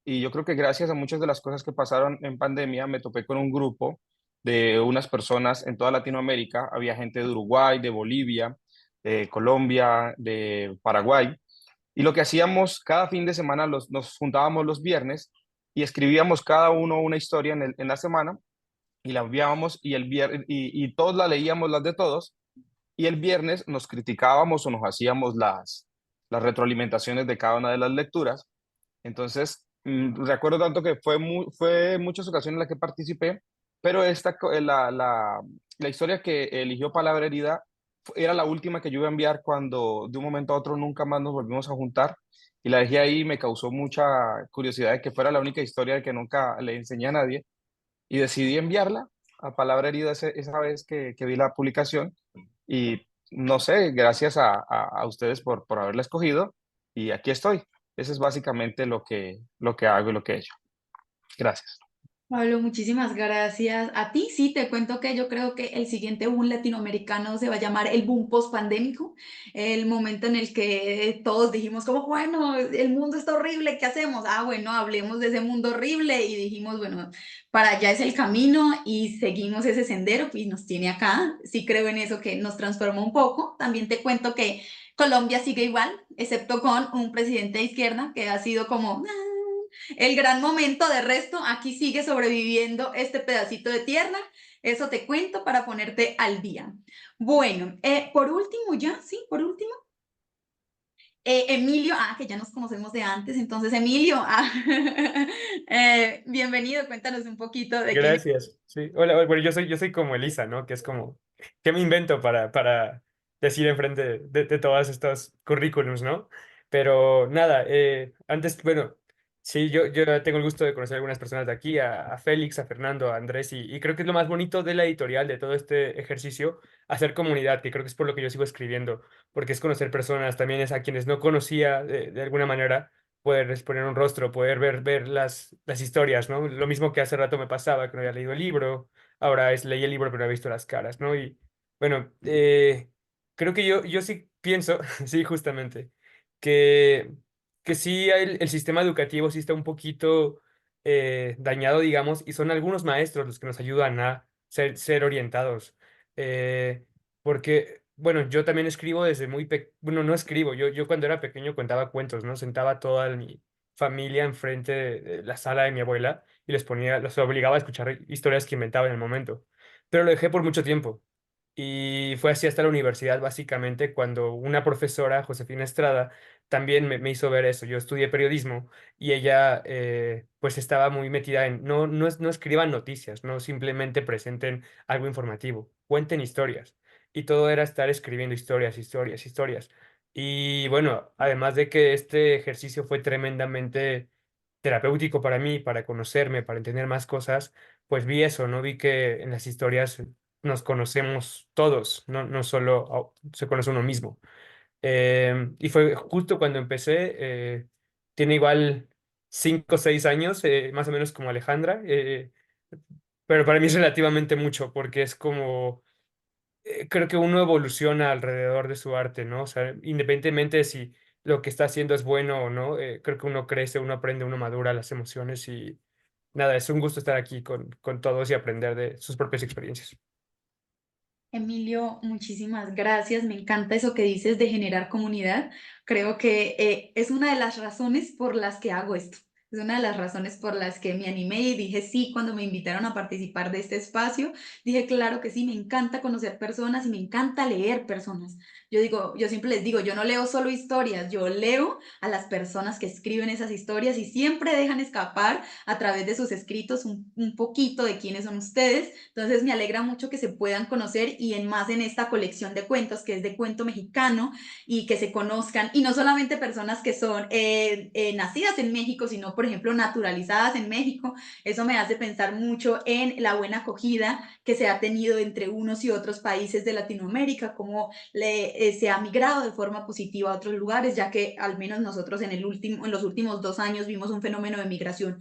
y yo creo que gracias a muchas de las cosas que pasaron en pandemia me topé con un grupo de unas personas en toda Latinoamérica. Había gente de Uruguay, de Bolivia, de Colombia, de Paraguay, y lo que hacíamos cada fin de semana, nos juntábamos los viernes y escribíamos cada uno una historia en la semana y la enviábamos, y todos la leíamos, las de todos, y el viernes nos criticábamos o nos hacíamos las retroalimentaciones de cada una de las lecturas. Entonces, recuerdo tanto que fue muchas ocasiones en las que participé, pero la historia que eligió Palabra Herida era la última que yo iba a enviar cuando de un momento a otro nunca más nos volvimos a juntar, y la dejé ahí. Me causó mucha curiosidad de que fuera la única historia que nunca le enseñé a nadie, y decidí enviarla a Palabra Herida esa vez que vi la publicación, y no sé, gracias a ustedes por haberla escogido y aquí estoy. Eso es básicamente lo que hago y lo que he hecho. Gracias. Pablo, muchísimas gracias. A ti sí, te cuento que yo creo que el siguiente boom latinoamericano se va a llamar el boom post-pandémico, el momento en el que todos dijimos como, bueno, el mundo está horrible, ¿qué hacemos? Ah, bueno, hablemos de ese mundo horrible y dijimos, bueno, para allá es el camino y seguimos ese sendero y nos tiene acá. Sí creo en eso que nos transformó un poco. También te cuento que Colombia sigue igual, excepto con un presidente de izquierda que ha sido como el gran momento. De resto, aquí sigue sobreviviendo este pedacito de tierra. Eso te cuento para ponerte al día. Bueno, por último ya, sí, por último. Emilio, que ya nos conocemos de antes, entonces Emilio, bienvenido, cuéntanos un poquito de quién. Gracias. Sí. Hola, bueno, yo soy como Elisa, ¿no? Que es como, ¿qué me invento para decir enfrente de todos estos currículums, ¿no? Pero nada, antes, bueno, sí, yo tengo el gusto de conocer a algunas personas de aquí, a Félix, a Fernando, a Andrés, y creo que es lo más bonito de la editorial, de todo este ejercicio, hacer comunidad, que creo que es por lo que yo sigo escribiendo, porque es conocer personas, también es a quienes no conocía de alguna manera poder poner un rostro, poder ver las historias, ¿no? Lo mismo que hace rato me pasaba, que no había leído el libro, ahora leí el libro pero no había visto las caras, ¿no? Y bueno, creo que yo sí pienso, sí, justamente, que, que sí el sistema educativo sí está un poquito dañado, digamos, y son algunos maestros los que nos ayudan a ser orientados. Eh, Porque, bueno, yo también escribo desde muy pequeño, bueno, no escribo, yo cuando era pequeño contaba cuentos, ¿no? Sentaba toda mi familia enfrente de la sala de mi abuela y los obligaba a escuchar historias que inventaba en el momento. Pero lo dejé por mucho tiempo. Y fue así hasta la universidad, básicamente, cuando una profesora, Josefina Estrada, también me hizo ver eso. Yo estudié periodismo y ella, pues, estaba muy metida en, no escriban noticias, no simplemente presenten algo informativo, cuenten historias. Y todo era estar escribiendo historias, historias, historias. Y bueno, además de que este ejercicio fue tremendamente terapéutico para mí, para conocerme, para entender más cosas, pues vi eso, ¿no? Vi que en las historias nos conocemos todos, no solo se conoce uno mismo. Y fue justo cuando empecé, tiene igual 5 o 6 años, más o menos como Alejandra, pero para mí es relativamente mucho, porque es como, creo que uno evoluciona alrededor de su arte, ¿no? O sea, independientemente de si lo que está haciendo es bueno o no, creo que uno crece, uno aprende, uno madura las emociones y nada, es un gusto estar aquí con todos y aprender de sus propias experiencias. Emilio, muchísimas gracias. Me encanta eso que dices de generar comunidad. Creo que es una de las razones por las que hago esto. Es una de las razones por las que me animé y dije sí cuando me invitaron a participar de este espacio. Dije, claro que sí, me encanta conocer personas y me encanta leer personas. Yo siempre les digo, yo no leo solo historias, yo leo a las personas que escriben esas historias y siempre dejan escapar a través de sus escritos un poquito de quiénes son ustedes. Entonces me alegra mucho que se puedan conocer y más en esta colección de cuentos que es de cuento mexicano y que se conozcan y no solamente personas que son nacidas en México, sino por ejemplo naturalizadas en México. Eso me hace pensar mucho en la buena acogida que se ha tenido entre unos y otros países de Latinoamérica, cómo se ha migrado de forma positiva a otros lugares, ya que al menos nosotros en los últimos 2 años vimos un fenómeno de migración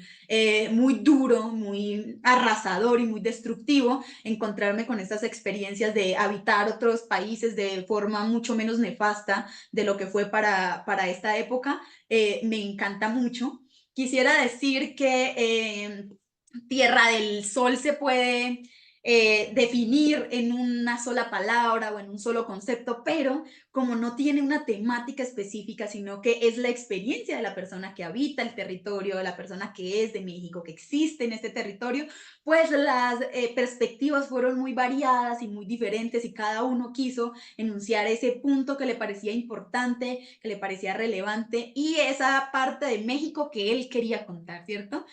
muy duro, muy arrasador y muy destructivo. Encontrarme con estas experiencias de habitar otros países de forma mucho menos nefasta de lo que fue para esta época, me encanta mucho. Quisiera decir que Tierra del Sol se puede definir en una sola palabra o en un solo concepto, pero como no tiene una temática específica, sino que es la experiencia de la persona que habita el territorio, de la persona que es de México, que existe en este territorio, pues las perspectivas fueron muy variadas y muy diferentes y cada uno quiso enunciar ese punto que le parecía importante, que le parecía relevante y esa parte de México que él quería contar, ¿cierto?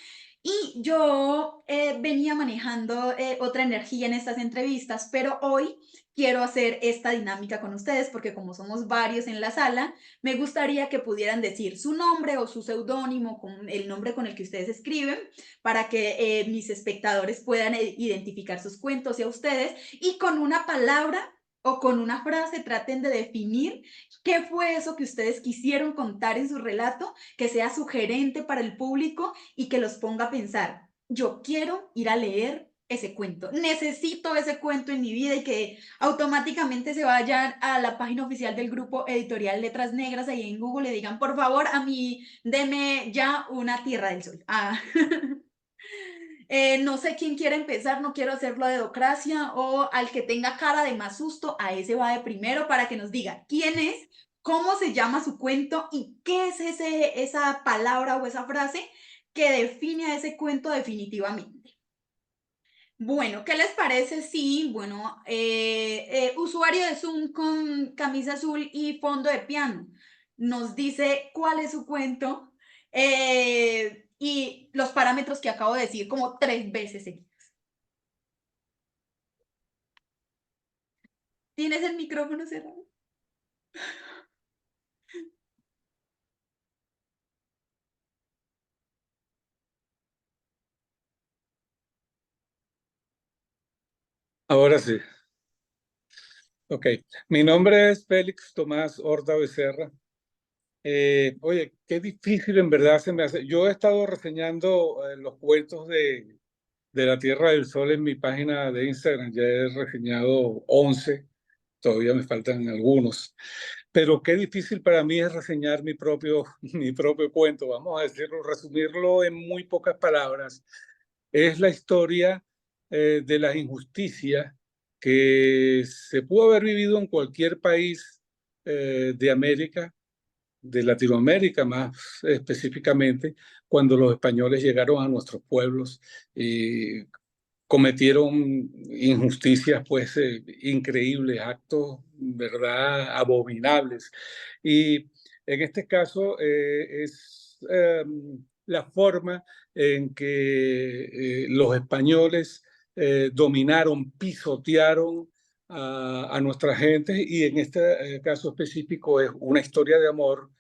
Y yo venía manejando otra energía en estas entrevistas, pero hoy quiero hacer esta dinámica con ustedes porque como somos varios en la sala, me gustaría que pudieran decir su nombre o su seudónimo, con el nombre con el que ustedes escriben, para que mis espectadores puedan identificar sus cuentos y a ustedes, y con una palabra o con una frase traten de definir qué fue eso que ustedes quisieron contar en su relato, que sea sugerente para el público y que los ponga a pensar. Yo quiero ir a leer ese cuento, necesito ese cuento en mi vida, y que automáticamente se vayan a la página oficial del grupo editorial Letras Negras ahí en Google y digan, por favor, a mí, deme ya una Tierra del Sol. No sé quién quiere empezar, no quiero hacerlo de Docracia, o al que tenga cara de más susto, a ese va de primero para que nos diga quién es, cómo se llama su cuento y qué es esa palabra o esa frase que define a ese cuento definitivamente. Bueno, ¿qué les parece si, bueno, usuario de Zoom con camisa azul y fondo de piano, nos dice cuál es su cuento y los parámetros que acabo de decir como 3 veces seguidas? ¿Tienes el micrófono cerrado? Ahora sí. Ok. Mi nombre es Félix Tomás Horta Becerra. Oye, qué difícil en verdad se me hace. Yo he estado reseñando los cuentos de la Tierra del Sol en mi página de Instagram. Ya he reseñado 11, todavía me faltan algunos. Pero qué difícil para mí es reseñar mi propio cuento. Vamos a decirlo, resumirlo en muy pocas palabras. Es la historia de las injusticias que se pudo haber vivido en cualquier país de América, de Latinoamérica más específicamente, cuando los españoles llegaron a nuestros pueblos y cometieron injusticias pues increíbles, actos, ¿verdad?, abominables. Y en este caso es la forma en que los españoles dominaron, pisotearon a nuestra gente, y en este caso específico es una historia de amor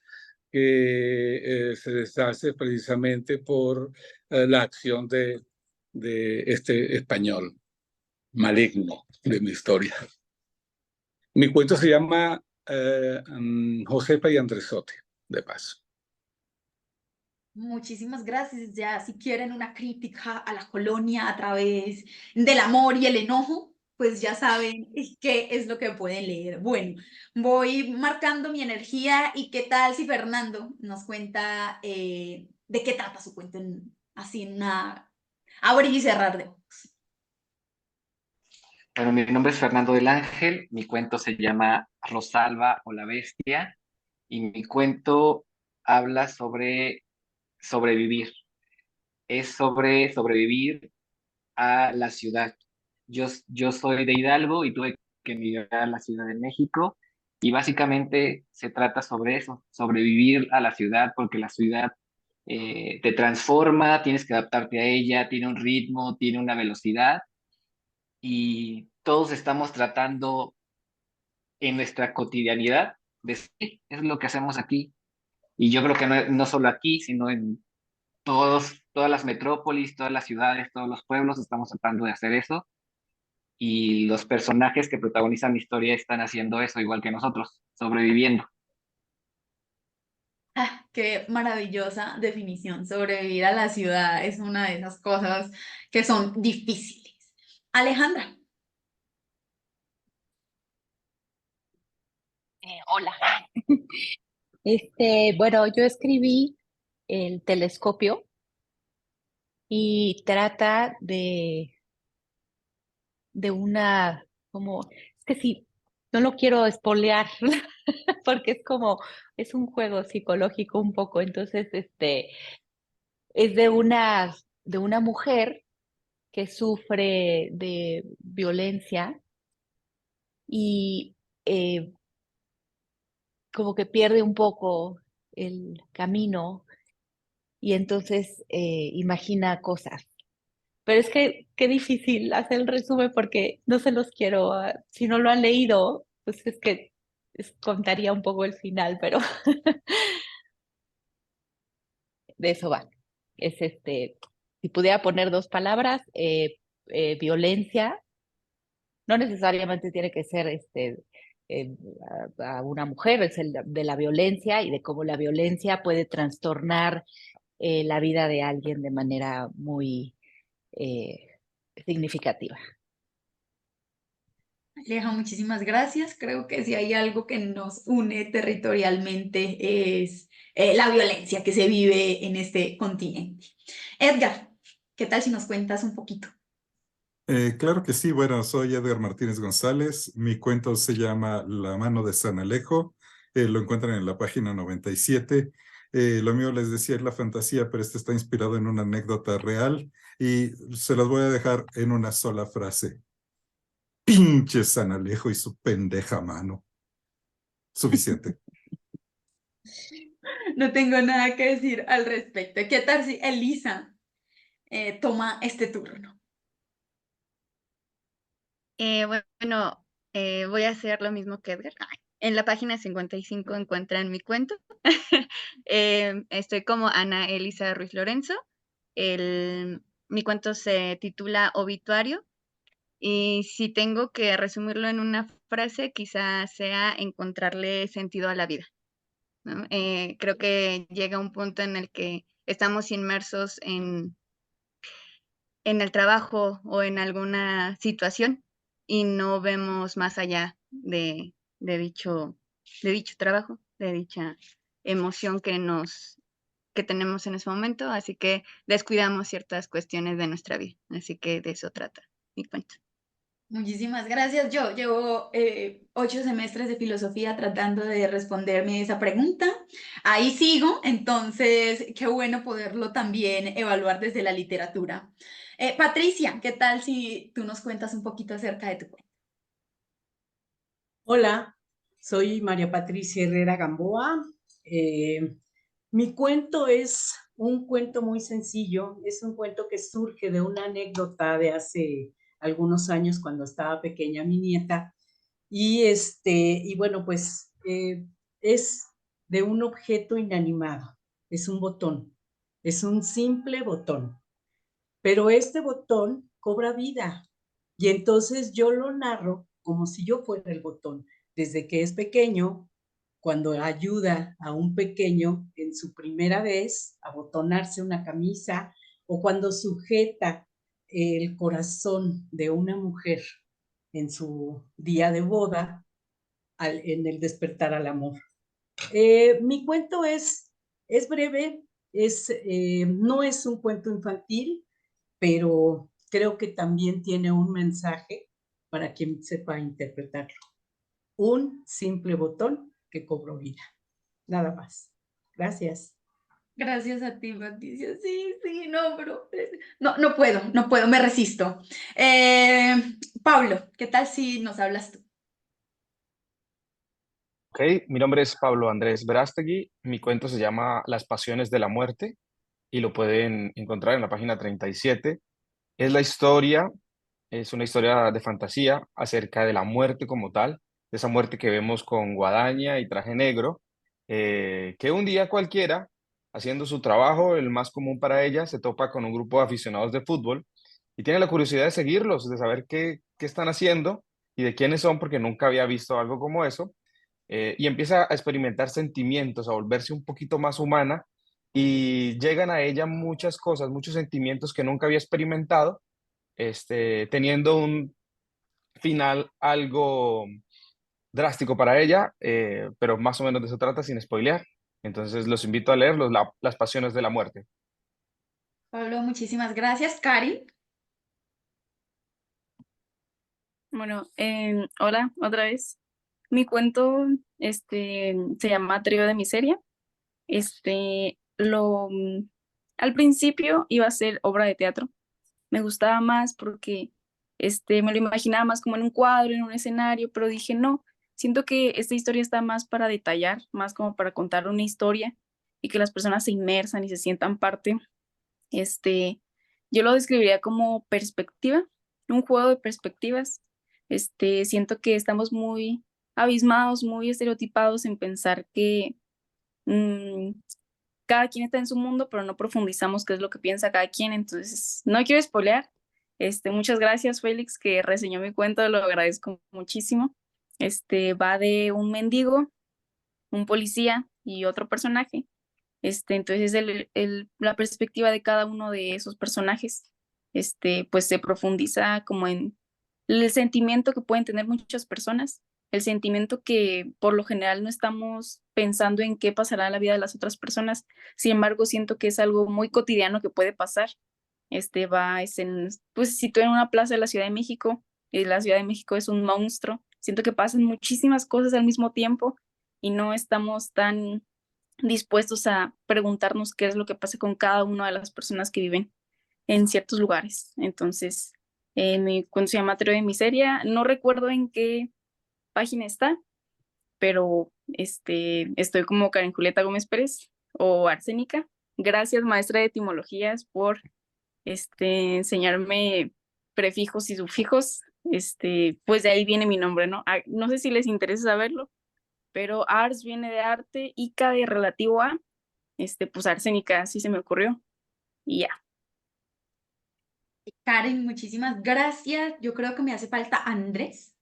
que se deshace precisamente por la acción de este español maligno de mi historia. Mi cuento se llama Josefa y Andresote, de paso. Muchísimas gracias. Ya si quieren una crítica a la colonia a través del amor y el enojo, pues ya saben qué es lo que pueden leer. Bueno, voy marcando mi energía, y qué tal si Fernando nos cuenta de qué trata su cuento, así en una abrir y cerrar de ojos. Bueno, mi nombre es Fernando del Ángel, mi cuento se llama Rosalba o la Bestia, y mi cuento habla sobre sobrevivir. Es sobre sobrevivir a la ciudad. Yo soy de Hidalgo y tuve que emigrar a la Ciudad de México, y básicamente se trata sobre eso, sobrevivir a la ciudad, porque la ciudad te transforma, tienes que adaptarte a ella, tiene un ritmo, tiene una velocidad, y todos estamos tratando en nuestra cotidianidad de sí, es lo que hacemos aquí. Y yo creo que no solo aquí, sino en todas las metrópolis, todas las ciudades, todos los pueblos estamos tratando de hacer eso, y los personajes que protagonizan la historia están haciendo eso igual que nosotros, sobreviviendo. Qué maravillosa definición. Sobrevivir a la ciudad es una de esas cosas que son difíciles. Alejandra. Hola. Bueno, yo escribí El telescopio y trata de una, como, es que sí, no lo quiero espolear porque es un juego psicológico un poco. Entonces, es de una mujer que sufre de violencia y como que pierde un poco el camino, y entonces imagina cosas. Pero es que qué difícil hacer el resumen porque no se los quiero, si no lo han leído, pues es que contaría un poco el final, pero de eso va. Es si pudiera poner 2 palabras, violencia, no necesariamente tiene que ser a una mujer, es de la violencia y de cómo la violencia puede trastornar la vida de alguien de manera muy significativa. Aleja, muchísimas gracias. Creo que si hay algo que nos une territorialmente es la violencia que se vive en este continente. Edgar, ¿qué tal si nos cuentas un poquito? Claro que sí, bueno, soy Edgar Martínez González. Mi cuento se llama La mano de San Alejo. Lo encuentran en la página 97. Lo mío, les decía, es la fantasía, pero este está inspirado en una anécdota real y se las voy a dejar en una sola frase. Pinche San Alejo y su pendeja mano. Suficiente. No tengo nada que decir al respecto. ¿Qué tal si Elisa toma este turno? Bueno, voy a hacer lo mismo que Edgar. En la página 55 encuentran mi cuento. Estoy como Ana Elisa Ruiz Lorenzo. Mi cuento se titula Obituario. Y si tengo que resumirlo en una frase, quizás sea encontrarle sentido a la vida, ¿no? Creo que llega un punto en el que estamos inmersos en el trabajo o en alguna situación y no vemos más allá de dicho trabajo, de dicha emoción que tenemos en ese momento, así que descuidamos ciertas cuestiones de nuestra vida. Así que de eso trata mi cuento. Muchísimas gracias. Yo llevo 8 semestres de filosofía tratando de responderme esa pregunta. Ahí sigo, entonces qué bueno poderlo también evaluar desde la literatura. Patricia, ¿qué tal si tú nos cuentas un poquito acerca de tu cuento? Hola, soy María Patricia Herrera Gamboa. Mi cuento es un cuento muy sencillo, es un cuento que surge de una anécdota de hace algunos años cuando estaba pequeña mi nieta y bueno, pues es de un objeto inanimado, es un botón, es un simple botón, pero este botón cobra vida y entonces yo lo narro como si yo fuera el botón, desde que es pequeño, cuando ayuda a un pequeño en su primera vez a botonarse una camisa o cuando sujeta el corazón de una mujer en su día de boda, en el despertar al amor. Mi cuento es breve, no es un cuento infantil, pero creo que también tiene un mensaje para quien sepa interpretarlo. Un simple botón que cobró vida. Nada más. Gracias. Gracias a ti, Patricia. Sí, no, pero no puedo, me resisto. Pablo, ¿qué tal si nos hablas tú? Ok, mi nombre es Pablo Andrés Verástegui. Mi cuento se llama Las Pasiones de la Muerte y lo pueden encontrar en la página 37. Es la historia, es una historia de fantasía acerca de la muerte como tal, de esa muerte que vemos con guadaña y traje negro, que un día cualquiera, haciendo su trabajo, el más común para ella, se topa con un grupo de aficionados de fútbol y tiene la curiosidad de seguirlos, de saber qué están haciendo y de quiénes son, porque nunca había visto algo como eso. Y empieza a experimentar sentimientos, a volverse un poquito más humana y llegan a ella muchas cosas, muchos sentimientos que nunca había experimentado, teniendo un final algo drástico para ella, pero más o menos de eso trata sin spoilear. Entonces los invito a leer Las Pasiones de la Muerte. Pablo, muchísimas gracias. Karin. Bueno, hola, otra vez. Mi cuento, se llama Trío de Miseria. Al principio iba a ser obra de teatro. Me gustaba más porque, me lo imaginaba más como en un cuadro, en un escenario, pero dije, no, siento que esta historia está más para detallar, más como para contar una historia y que las personas se inmersan y se sientan parte. Yo lo describiría como perspectiva, un juego de perspectivas. Siento que estamos muy abismados, muy estereotipados en pensar que cada quien está en su mundo, pero no profundizamos qué es lo que piensa cada quien. Entonces, no quiero spoilear, Muchas gracias, Félix, que reseñó mi cuento, lo agradezco muchísimo. Va de un mendigo, un policía y otro personaje. Entonces la perspectiva de cada uno de esos personajes, pues se profundiza como en el sentimiento que pueden tener muchas personas, el sentimiento que por lo general no estamos pensando en qué pasará en la vida de las otras personas. Sin embargo, siento que es algo muy cotidiano que puede pasar. Pues se sitúa en una plaza de la Ciudad de México, y la Ciudad de México es un monstruo. Siento que pasan muchísimas cosas al mismo tiempo y no estamos tan dispuestos a preguntarnos qué es lo que pasa con cada una de las personas que viven en ciertos lugares. Entonces, mi cuento se llama Trío de Miseria. No recuerdo en qué página está, pero estoy como Karen Julieta Gómez Pérez o Arsénica. Gracias, maestra de etimologías, por enseñarme prefijos y sufijos. Pues de ahí viene mi nombre, ¿no? No sé si les interesa saberlo, pero ars viene de arte, ica de relativo a, pues arsénica, así se me ocurrió, y ya. Karen, muchísimas gracias. Yo creo que me hace falta Andrés.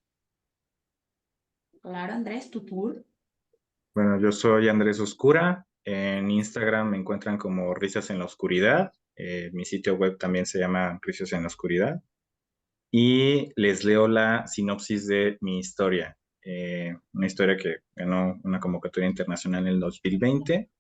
Claro, Andrés, tu tour. Bueno, yo soy Andrés Oscura. En Instagram me encuentran como Risas en la Oscuridad. Mi sitio web también se llama Risas en la Oscuridad. Y les leo la sinopsis de mi historia. Una historia que ganó una convocatoria internacional en el 2020.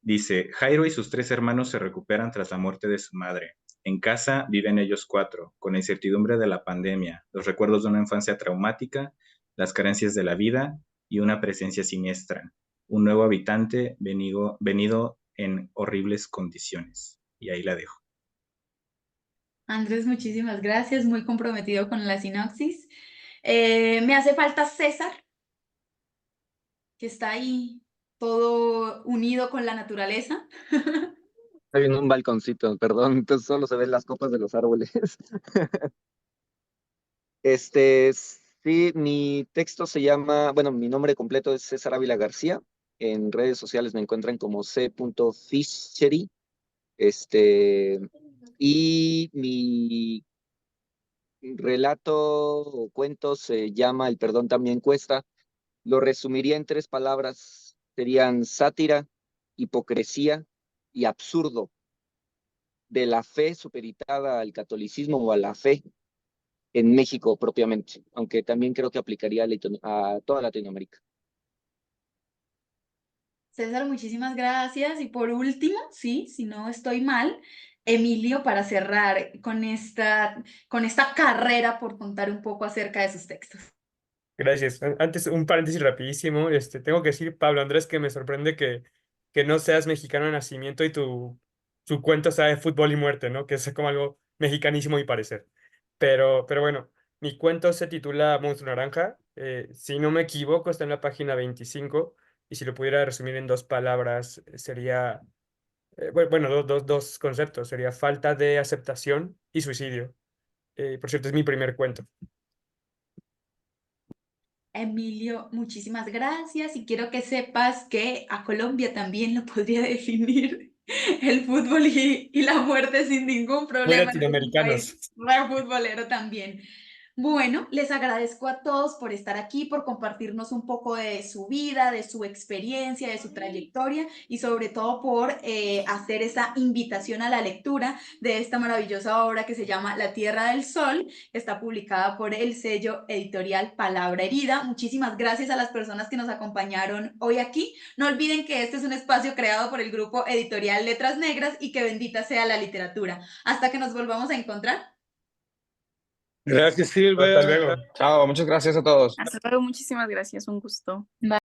Dice, Jairo y sus 3 hermanos se recuperan tras la muerte de su madre. En casa viven ellos 4, con la incertidumbre de la pandemia, los recuerdos de una infancia traumática, las carencias de la vida y una presencia siniestra. Un nuevo habitante venido en horribles condiciones. Y ahí la dejo. Andrés, muchísimas gracias, muy comprometido con la sinopsis. Me hace falta César, que está ahí todo unido con la naturaleza. Estoy en un balconcito, perdón, entonces solo se ven las copas de los árboles. Sí, mi texto se llama, bueno, mi nombre completo es César Ávila García. En redes sociales me encuentran como c.fishery. Y mi relato o cuento se llama El perdón también cuesta. Lo resumiría en 3 palabras. Serían sátira, hipocresía y absurdo de la fe supeditada al catolicismo o a la fe en México propiamente, aunque también creo que aplicaría a toda Latinoamérica. César, muchísimas gracias. Y por último, sí, si no estoy mal, Emilio, para cerrar con esta carrera por contar un poco acerca de sus textos. Gracias. Antes, un paréntesis rapidísimo. Tengo que decir, Pablo Andrés, que me sorprende que no seas mexicano de nacimiento y tu cuento sea de fútbol y muerte, ¿no? Que es como algo mexicanísimo a mi parecer. Pero bueno, mi cuento se titula Monstruo Naranja. Si no me equivoco, está en la página 25. Y si lo pudiera resumir en 2 palabras, sería, bueno, dos conceptos. Sería falta de aceptación y suicidio. Por cierto, es mi primer cuento. Emilio, muchísimas gracias y quiero que sepas que a Colombia también lo podría definir el fútbol y la muerte sin ningún Muy problema. Es un latinoamericanos. país re futbolero también. Bueno, les agradezco a todos por estar aquí, por compartirnos un poco de su vida, de su experiencia, de su trayectoria y sobre todo por hacer esa invitación a la lectura de esta maravillosa obra que se llama La Tierra del Sol, que está publicada por el sello editorial Palabra Herida. Muchísimas gracias a las personas que nos acompañaron hoy aquí. No olviden que este es un espacio creado por el grupo editorial Letras Negras y que bendita sea la literatura. Hasta que nos volvamos a encontrar. Gracias, Silvia. Hasta luego. Chao, muchas gracias a todos. Hasta luego, muchísimas gracias, un gusto. Bye.